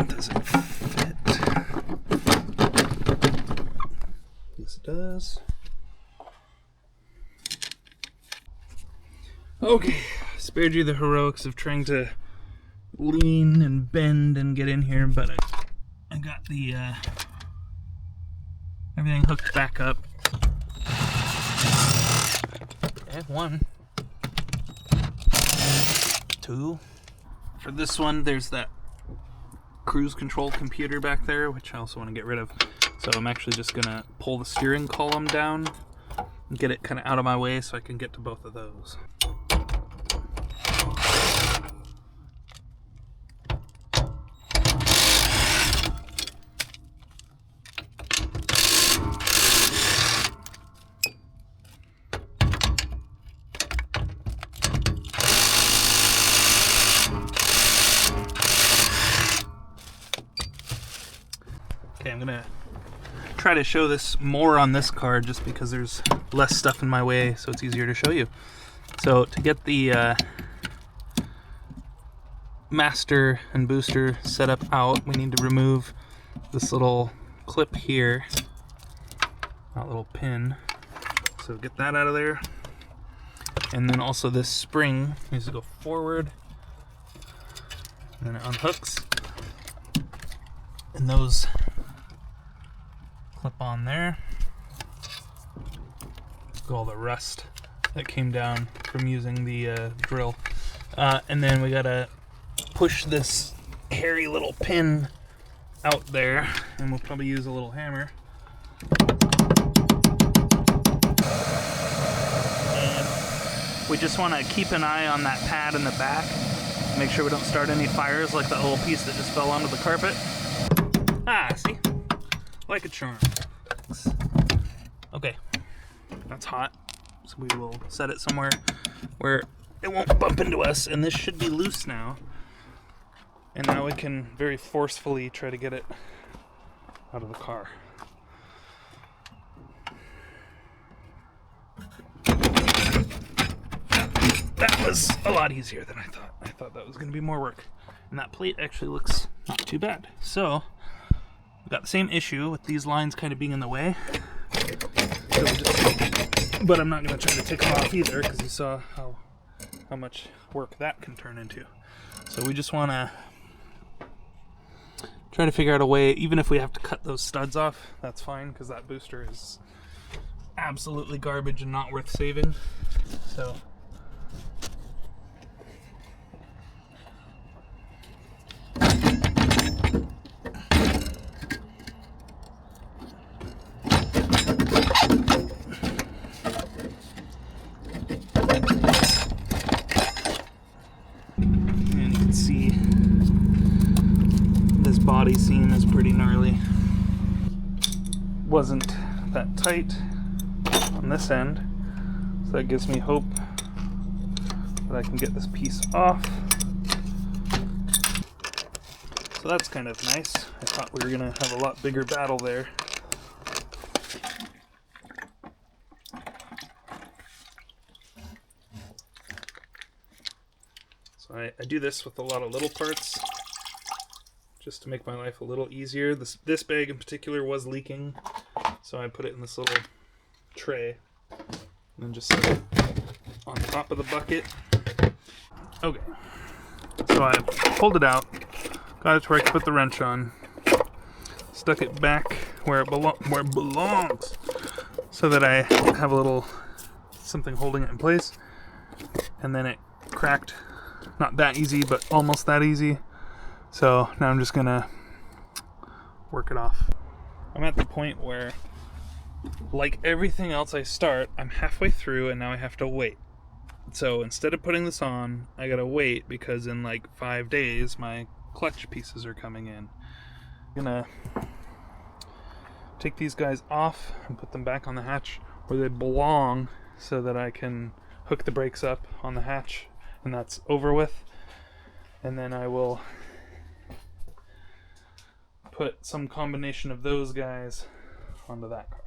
Doesn't fit. Yes, it does. Okay, spared you the heroics of trying to lean and bend and get in here, but I got the everything hooked back up. Okay, 1, 2. For this one, there's that cruise control computer back there, which I also want to get rid of. So I'm actually just gonna pull the steering column down and get it kind of out of my way so I can get to both of those. Okay, I'm gonna try to show this more on this car just because there's less stuff in my way, so it's easier to show you. So to get the master and booster setup out, we need to remove this little clip here, that little pin. So get that out of there. And then also this spring needs to go forward, and then it unhooks. And those clip on there. Get all the rust that came down from using the drill. And then we gotta push this hairy little pin out there, and we'll probably use a little hammer. And we just want to keep an eye on that pad in the back. Make sure we don't start any fires like that little piece that just fell onto the carpet. Ah, see? Like a charm. Okay, that's hot. So we will set it somewhere where it won't bump into us, and this should be loose now. And now we can very forcefully try to get it out of the car. That was a lot easier than I thought. I thought that was going to be more work. And that plate actually looks not too bad. So, we've got the same issue with these lines kind of being in the way. So but I'm not going to try to take them off either, because you saw how much work that can turn into. So we just want to try to figure out a way, even if we have to cut those studs off, that's fine, because that booster is absolutely garbage and not worth saving. So body seam is pretty gnarly. Wasn't that tight on this end, so that gives me hope that I can get this piece off. So that's kind of nice. I thought we were gonna have a lot bigger battle there. So I do this with a lot of little parts, just to make my life a little easier. This bag in particular was leaking, so I put it in this little tray and then just set it on top of the bucket. Okay, so I pulled it out, got it to where I could put the wrench on, stuck it back where it belongs, so that I have a little something holding it in place, and then it cracked. Not that easy, but almost that easy. So now I'm just gonna work it off. I'm at the point where, like everything else I start, I'm halfway through and now I have to wait. So instead of putting this on, I gotta wait because in like 5 days my clutch pieces are coming in. I'm gonna take these guys off and put them back on the hatch where they belong so that I can hook the brakes up on the hatch and that's over with. And then I will put some combination of those guys onto that car.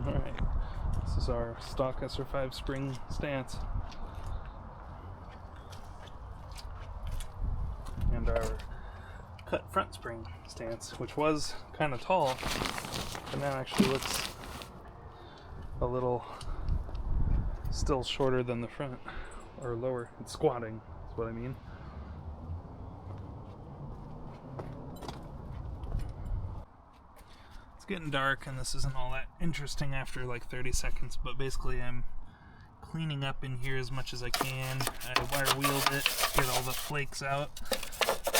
Alright, this is our stock SR5 spring stance. And our cut front spring stance, which was kind of tall, but now actually looks a little still shorter than the front, or lower. It's squatting, is what I mean. It's getting dark, and this isn't all that interesting after like 30 seconds, but basically I'm cleaning up in here as much as I can. I wire wheeled it, get all the flakes out.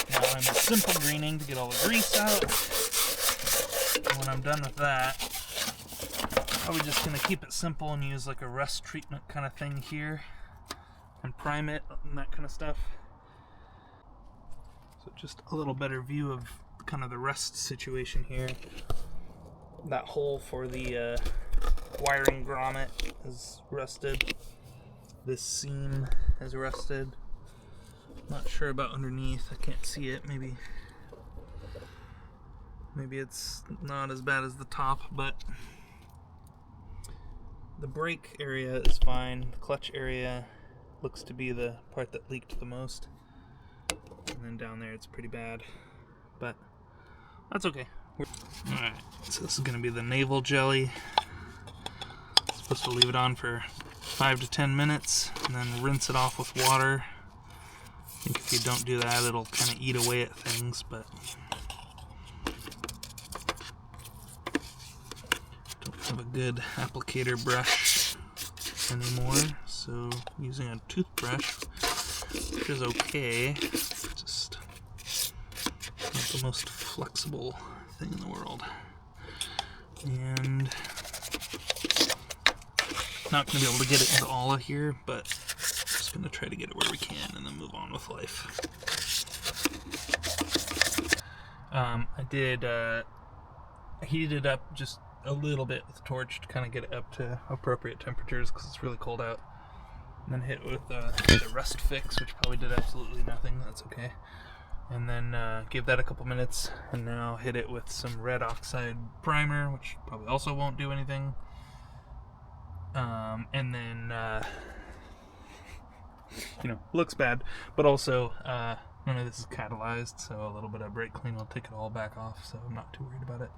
Now I'm simple greening to get all the grease out. And when I'm done with that, probably just going to keep it simple and use like a rust treatment kind of thing here and prime it and that kind of stuff. So just a little better view of kind of the rust situation here. That hole for the wiring grommet is rusted. This seam is rusted. Not sure about underneath. I can't see it. Maybe it's not as bad as the top, but the brake area is fine. The clutch area looks to be the part that leaked the most. And then down there it's pretty bad, but that's okay. Alright, so this is going to be the navel jelly. Supposed to leave it on for 5 to 10 minutes and then rinse it off with water. I think if you don't do that, it'll kind of eat away at things, but don't have a good applicator brush anymore, so using a toothbrush, which is okay, just not the most flexible thing in the world. And not going to be able to get it into all of here, but just going to try to get it where we can and then move on with life. I heated it up just a little bit with the torch to kind of get it up to appropriate temperatures because it's really cold out. And then hit it with the rust fix, which probably did absolutely nothing. That's okay. And then give that a couple minutes, and now hit it with some red oxide primer, which probably also won't do anything. And then, looks bad, but also none of this is catalyzed, so a little bit of brake clean will take it all back off, so I'm not too worried about it.